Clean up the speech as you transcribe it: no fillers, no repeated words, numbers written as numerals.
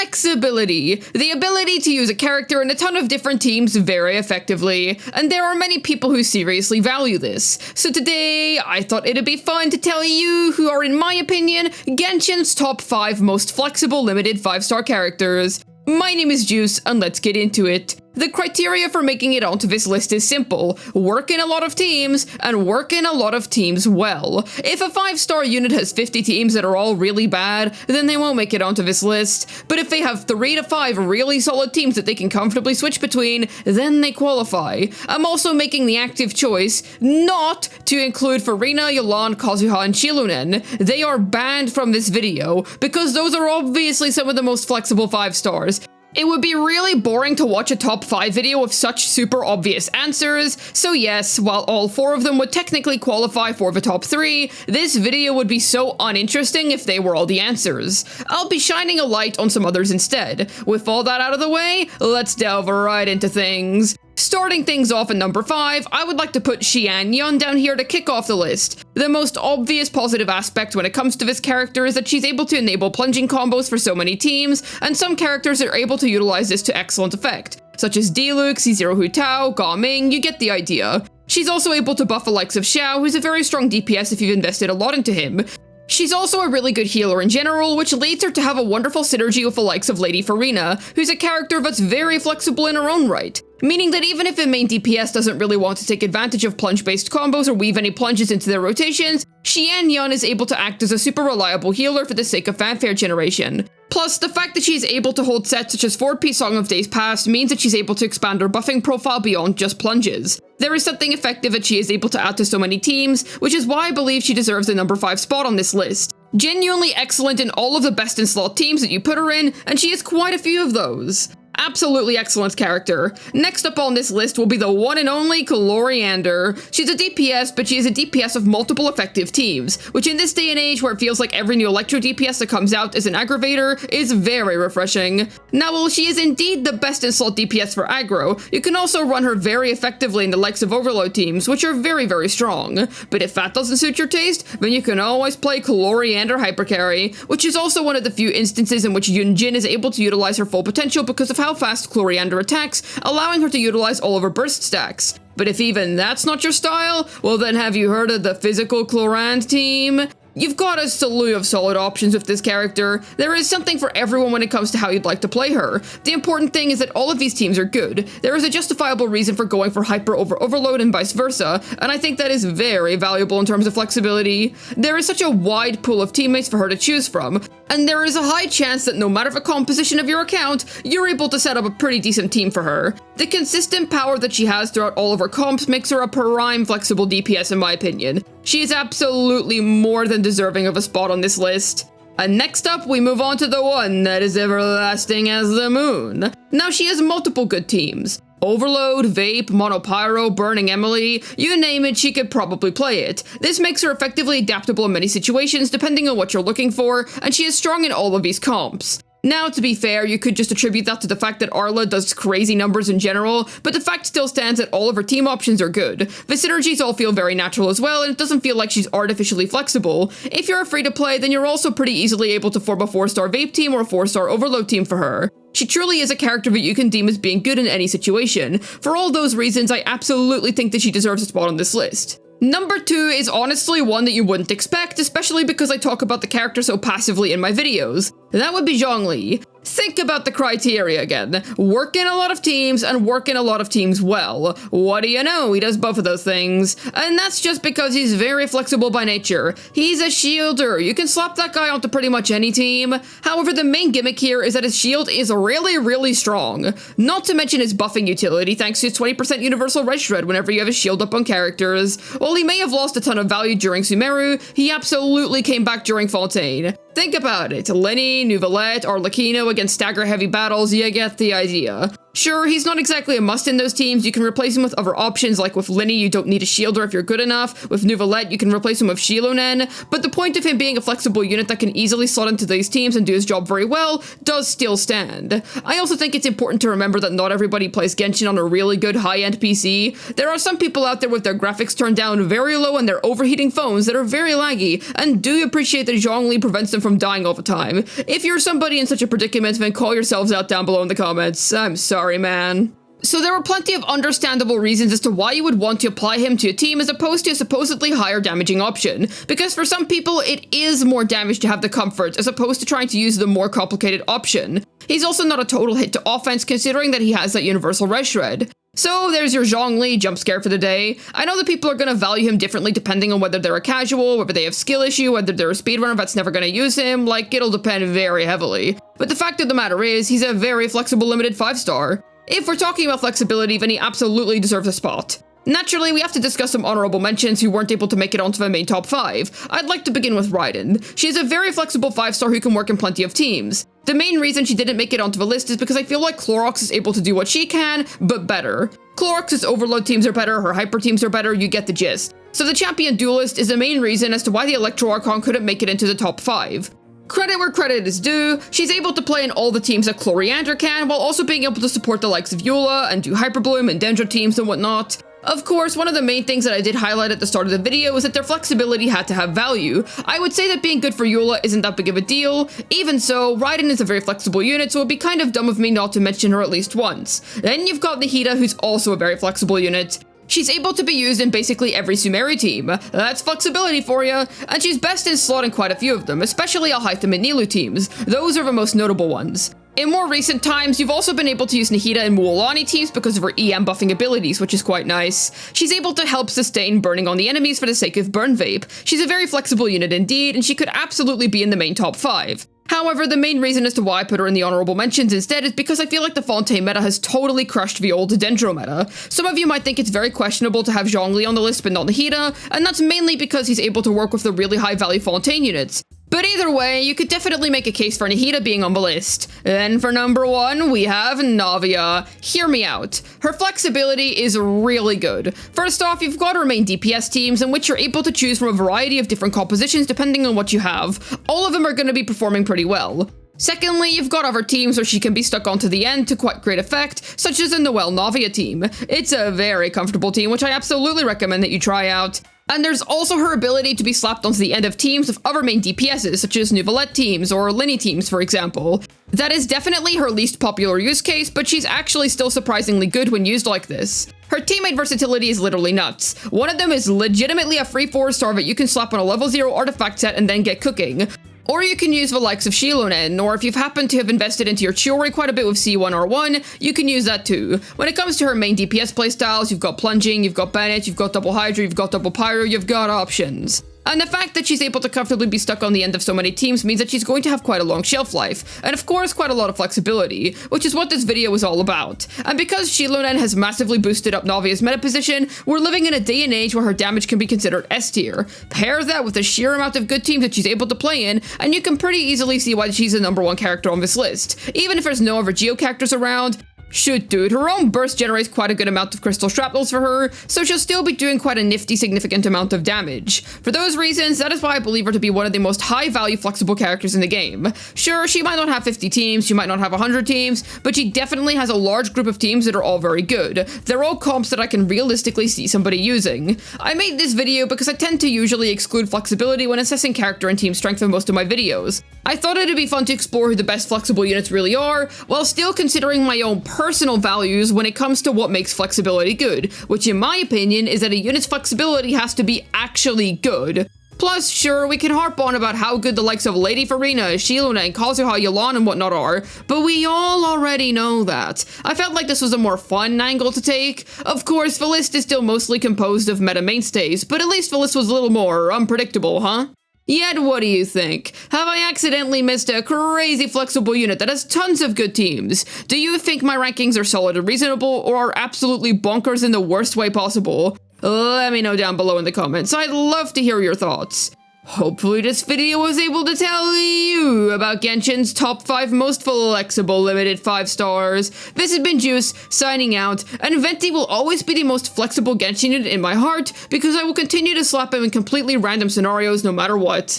Flexibility, the ability to use a character in a ton of different teams very effectively, and there are many people who seriously value this. So today, I thought it'd be fun to tell you who are, in my opinion, Genshin's top 5 most flexible limited 5-star characters. My name is Juice, and let's get into it. The criteria for making it onto this list is simple: work in a lot of teams, and work in a lot of teams well. If a 5-star unit has 50 teams that are all really bad, then they won't make it onto this list. But if they have 3 to 5 really solid teams that they can comfortably switch between, then they qualify. I'm also making the active choice not to include Farina, Yelan, Kazuha, and Shilunen. They are banned from this video, because those are obviously some of the most flexible 5 stars. It would be really boring to watch a top 5 video with such super obvious answers, so yes, while all 4 of them would technically qualify for the top 3, this video would be so uninteresting if they were all the answers. I'll be shining a light on some others instead. With all that out of the way, let's delve right into things. Starting things off at number 5, I would like to put Xianyun down here to kick off the list. The most obvious positive aspect when it comes to this character is that she's able to enable plunging combos for so many teams, and some characters are able to utilize this to excellent effect, such as Diluc, Zero Hu Tao, Ga Ming, you get the idea. She's also able to buff the likes of Xiao, who's a very strong DPS if you've invested a lot into him. She's also a really good healer in general, which leads her to have a wonderful synergy with the likes of Lady Farina, who's a character that's very flexible in her own right. Meaning that even if a main DPS doesn't really want to take advantage of plunge-based combos or weave any plunges into their rotations, Xianyun is able to act as a super reliable healer for the sake of fanfare generation. Plus, the fact that she is able to hold sets such as 4P Song of Days Past means that she's able to expand her buffing profile beyond just plunges. There is something effective that she is able to add to so many teams, which is why I believe she deserves the number 5 spot on this list. Genuinely excellent in all of the best in slot teams that you put her in, and she has quite a few of those. Absolutely excellent character. Next up on this list will be the one and only Coriander. She's a DPS, but she is a DPS of multiple effective teams, which in this day and age where it feels like every new Electro DPS that comes out is an aggravator is very refreshing. Now, while she is indeed the best in slot DPS for aggro, you can also run her very effectively in the likes of Overload teams, which are very strong. But if that doesn't suit your taste, then you can always play Coriander Hypercarry, which is also one of the few instances in which Yunjin is able to utilize her full potential because of how fast Coriander attacks, allowing her to utilize all of her burst stacks. But if even that's not your style, well then have you heard of the physical Clorand team? You've got a slew of solid options with this character. There is something for everyone when it comes to how you'd like to play her. The important thing is that all of these teams are good. There is a justifiable reason for going for Hyper over Overload and vice versa, and I think that is very valuable in terms of flexibility. There is such a wide pool of teammates for her to choose from, and there is a high chance that no matter the composition of your account, you're able to set up a pretty decent team for her. The consistent power that she has throughout all of her comps makes her a prime flexible DPS in my opinion. She is absolutely more than deserving of a spot on this list. And next up, we move on to the one that is everlasting as the moon. Now, she has multiple good teams. Overload, Vape, Monopyro, Burning Emily, you name it, she could probably play it. This makes her effectively adaptable in many situations depending on what you're looking for, and she is strong in all of these comps. Now, to be fair, you could just attribute that to the fact that Arla does crazy numbers in general, but the fact still stands that all of her team options are good. The synergies all feel very natural as well, and it doesn't feel like she's artificially flexible. If you're free to play, then you're also pretty easily able to form a 4-star Vape team or a 4-star Overload team for her. She truly is a character that you can deem as being good in any situation. For all those reasons, I absolutely think that she deserves a spot on this list. Number 2 is honestly one that you wouldn't expect, especially because I talk about the character so passively in my videos. That would be Zhongli. Think about the criteria again. Work in a lot of teams and work in a lot of teams well. What do you know? He does both of those things. And that's just because he's very flexible by nature. He's a shielder. You can slap that guy onto pretty much any team. However, the main gimmick here is that his shield is really strong. Not to mention his buffing utility thanks to his 20% universal red shred whenever you have a shield up on characters. While he may have lost a ton of value during Sumeru, he absolutely came back during Fontaine. Think about it. Lenny, Nuvalette, Arlecchino against stagger heavy battles, you get the idea. Sure, he's not exactly a must in those teams. You can replace him with other options, like with Linny, you don't need a shielder if you're good enough. With Neuvillette, you can replace him with Shilonen. But the point of him being a flexible unit that can easily slot into these teams and do his job very well does still stand. I also think it's important to remember that not everybody plays Genshin on a really good high-end PC. There are some people out there with their graphics turned down very low and their overheating phones that are very laggy, and do appreciate that Zhongli prevents them from dying all the time. If you're somebody in such a predicament, then call yourselves out down below in the comments. I'm sorry, man. So there were plenty of understandable reasons as to why you would want to apply him to a team as opposed to a supposedly higher damaging option, because for some people it is more damage to have the comfort as opposed to trying to use the more complicated option. He's also not a total hit to offense considering that he has that universal res shred. So there's your Zhongli jump scare for the day. I know that people are going to value him differently depending on whether they're a casual, whether they have skill issue, whether they're a speedrunner that's never going to use him, like it'll depend very heavily. But the fact of the matter is, he's a very flexible limited 5-star. If we're talking about flexibility, then he absolutely deserves a spot. Naturally, we have to discuss some honorable mentions who weren't able to make it onto the main top 5. I'd like to begin with Raiden. She is a very flexible 5-star who can work in plenty of teams. The main reason she didn't make it onto the list is because I feel like Clorox is able to do what she can, but better. Clorox's overload teams are better, her hyper teams are better, you get the gist. So the champion duelist is the main reason as to why the Electro Archon couldn't make it into the top 5. Credit where credit is due, she's able to play in all the teams that Chloriander can, while also being able to support the likes of Eula and do Hyperbloom and Dendro teams and whatnot. Of course, one of the main things that I did highlight at the start of the video was that their flexibility had to have value. I would say that being good for Eula isn't that big of a deal. Even so, Raiden is a very flexible unit, so it'd be kind of dumb of me not to mention her at least once. Then you've got Nahida, who's also a very flexible unit. She's able to be used in basically every Sumeri team. That's flexibility for ya. And she's best in slotting quite a few of them, especially Alhaitham and Nilou teams. Those are the most notable ones. In more recent times, you've also been able to use Nahida in Mualani teams because of her EM buffing abilities, which is quite nice. She's able to help sustain burning on the enemies for the sake of burn vape. She's a very flexible unit indeed, and she could absolutely be in the main top 5. However, the main reason as to why I put her in the honorable mentions instead is because I feel like the Fontaine meta has totally crushed the old Dendro meta. Some of you might think it's very questionable to have Zhongli on the list but not Nahida, and that's mainly because he's able to work with the really high value Fontaine units. But either way, you could definitely make a case for Nahida being on the list. Then for number 1, we have Navia. Hear me out. Her flexibility is really good. First off, you've got her main DPS teams in which you're able to choose from a variety of different compositions depending on what you have. All of them are going to be performing pretty well. Secondly, you've got other teams where she can be stuck onto the end to quite great effect, such as the Noelle Navia team. It's a very comfortable team, which I absolutely recommend that you try out. And there's also her ability to be slapped onto the end of teams of other main DPSs, such as Neuvillette teams or Linny teams, for example. That is definitely her least popular use case, but she's actually still surprisingly good when used like this. Her teammate versatility is literally nuts. One of them is legitimately a free 4-star that you can slap on a level 0 artifact set and then get cooking. Or you can use the likes of Shilonen, or if you've happened to have invested into your Chiori quite a bit with C1R1, you can use that too. When it comes to her main DPS playstyles, you've got Plunging, you've got Bennett, you've got Double Hydra, you've got Double Pyro, you've got options. And the fact that she's able to comfortably be stuck on the end of so many teams means that she's going to have quite a long shelf life, and of course quite a lot of flexibility, which is what this video is all about. And because Shilonen has massively boosted up Navia's meta position, we're living in a day and age where her damage can be considered S tier. Pair that with the sheer amount of good teams that she's able to play in, and you can pretty easily see why she's the number 1 character on this list. Even if there's no other Geo characters around, shoot dude, her own burst generates quite a good amount of crystal shrapnels for her, so she'll still be doing quite a nifty significant amount of damage. For those reasons, that is why I believe her to be one of the most high value flexible characters in the game. Sure, she might not have 50 teams, she might not have 100 teams, but she definitely has a large group of teams that are all very good. They're all comps that I can realistically see somebody using. I made this video because I tend to usually exclude flexibility when assessing character and team strength in most of my videos. I thought it'd be fun to explore who the best flexible units really are, while still considering my own personal values when it comes to what makes flexibility good, which in my opinion is that a unit's flexibility has to be actually good. Plus, sure, we can harp on about how good the likes of Lady Farina, Shilona, and Kazuha, Yelan, and whatnot are, but we all already know that. I felt like this was a more fun angle to take. Of course, the list is still mostly composed of meta mainstays, but at least the list was a little more unpredictable, huh? Yet, what do you think? Have I accidentally missed a crazy flexible unit that has tons of good teams? Do you think my rankings are solid and reasonable, or are absolutely bonkers in the worst way possible? Let me know down below in the comments. I'd love to hear your thoughts. Hopefully this video was able to tell you about Genshin's top 5 most flexible limited 5 stars. This has been Juice, signing out, and Venti will always be the most flexible Genshin unit in my heart because I will continue to slap him in completely random scenarios no matter what.